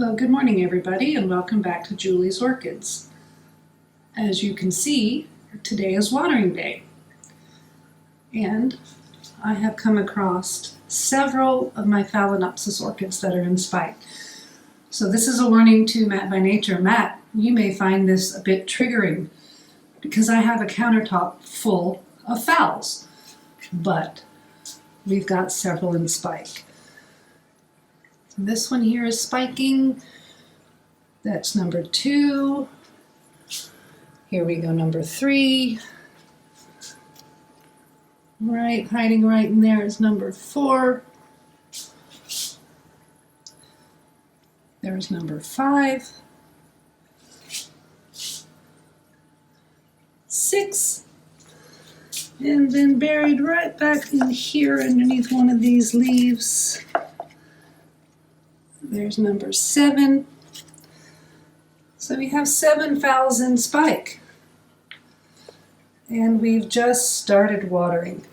Well, good morning everybody and welcome back to Julie's Orchids. As you can see, today is watering day. And I have come across several of my Phalaenopsis orchids that are in spike. So this is a warning to Matt by Nature. Matt, you may find this a bit triggering because I have a countertop full of phals, but we've got several in spike. This one here is spiking. That's number 2. Here we go, number 3. Right, hiding right in there is number 4. There's number 5. 6. And then buried right back in here underneath one of these leaves. There's number 7. So we have 7 phals in spike. And we've just started watering.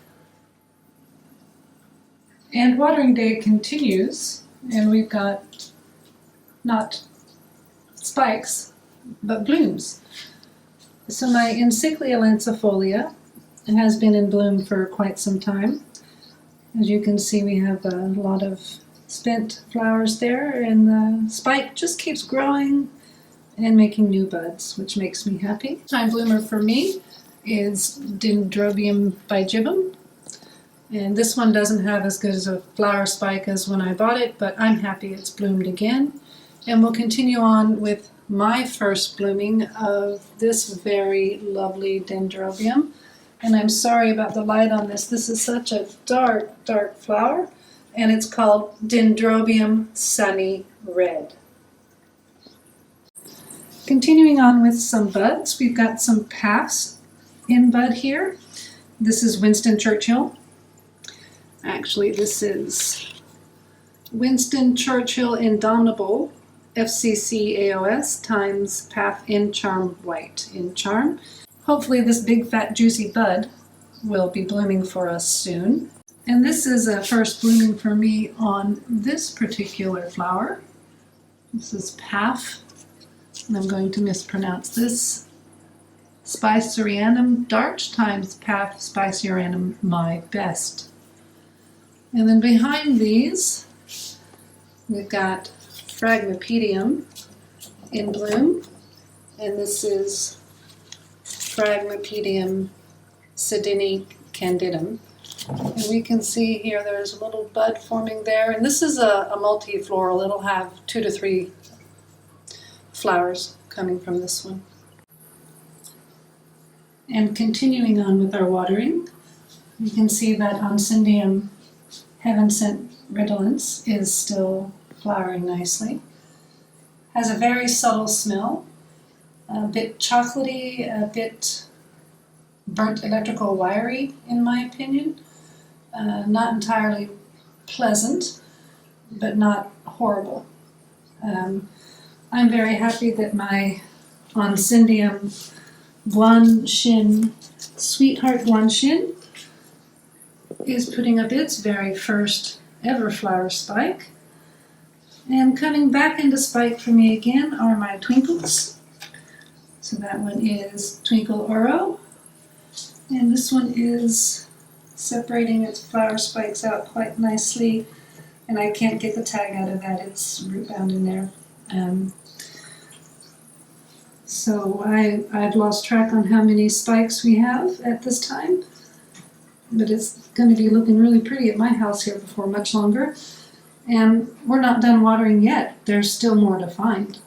And watering day continues, and we've got not spikes, but blooms. So my Encyclia lancifolia has been in bloom for quite some time. As you can see, we have a lot of spent flowers there, and the spike just keeps growing and making new buds, which makes me happy. Time bloomer for me is Dendrobium bigibum, and this one doesn't have as good as a flower spike as when I bought it, but I'm happy it's bloomed again. And we'll continue on with my first blooming of this very lovely Dendrobium. And I'm sorry about the light on this. This is such a dark, dark flower. And it's called Dendrobium Sunny Red. Continuing on with some buds, we've got some paths in bud here. This is Winston Churchill. Actually, this is Winston Churchill Indomitable FCC AOS times Path in Charm White in Charm. Hopefully this big fat juicy bud will be blooming for us soon. And this is a first blooming for me on this particular flower. This is Path, and I'm going to mispronounce this. Spicerianum Dart times Path Spicerianum My Best. And then behind these, we've got Phragmipedium in bloom, and this is Phragmipedium Sedini candidum. And we can see here there's a little bud forming there, and this is a multifloral. It'll have 2 to 3 flowers coming from this one. And continuing on with our watering, you can see that Oncidium Heaven Sent Redolence is still flowering nicely. Has a very subtle smell, a bit chocolatey, a bit burnt electrical wiry in my opinion. Not entirely pleasant, but not horrible. I'm very happy that my Oncidium Guanshin, Sweetheart Guanshin, is putting up its very first ever flower spike. And coming back into spike for me again are my Twinkles. So that one is Twinkle Oro, and this one is separating its flower spikes out quite nicely, and I can't get the tag out of that, it's root bound in there. So I've lost track on how many spikes we have at this time, but it's going to be looking really pretty at my house here before much longer. And we're not done watering yet, there's still more to find.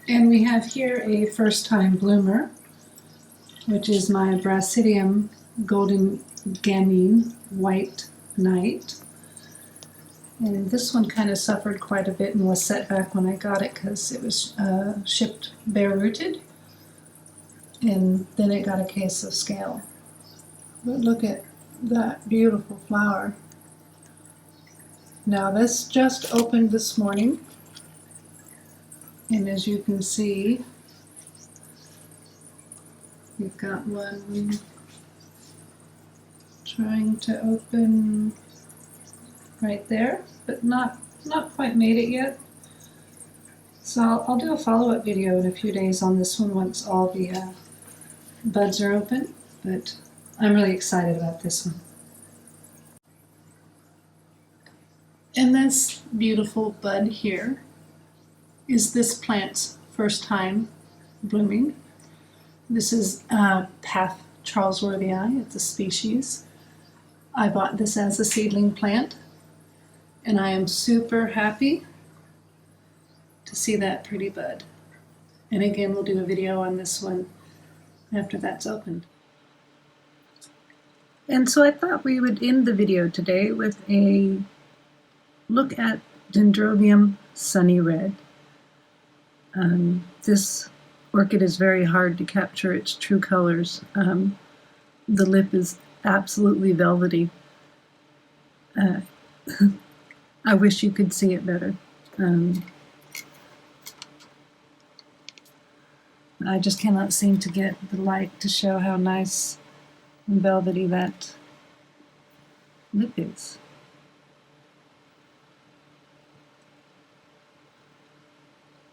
And we have here a first time bloomer, which is my Brasidium Golden Gamine White Knight. And this one kind of suffered quite a bit and was set back when I got it because it was shipped bare rooted. And then it got a case of scale. But look at that beautiful flower. Now this just opened this morning. And as you can see, we've got one trying to open right there, but not not quite made it yet. So I'll do a follow-up video in a few days on this one once all the buds are open, but I'm really excited about this one. And this beautiful bud here is this plant's first time blooming. This is Path Charlesworthii. It's a species. I bought this as a seedling plant, and I am super happy to see that pretty bud. And again, we'll do a video on this one after that's opened. And so I thought we would end the video today with a look at Dendrobium Sunny Red. This orchid is very hard to capture its true colors. The lip is absolutely velvety. I wish you could see it better. I just cannot seem to get the light to show how nice and velvety that lip is.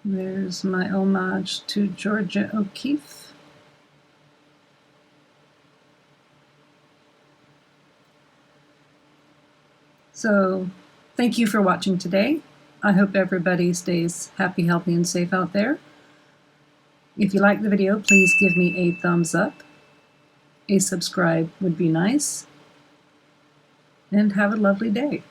There's my homage to Georgia O'Keeffe. So, thank you for watching today. I hope everybody stays happy, healthy, and safe out there. If you like the video, please give me a thumbs up. A subscribe would be nice. And have a lovely day.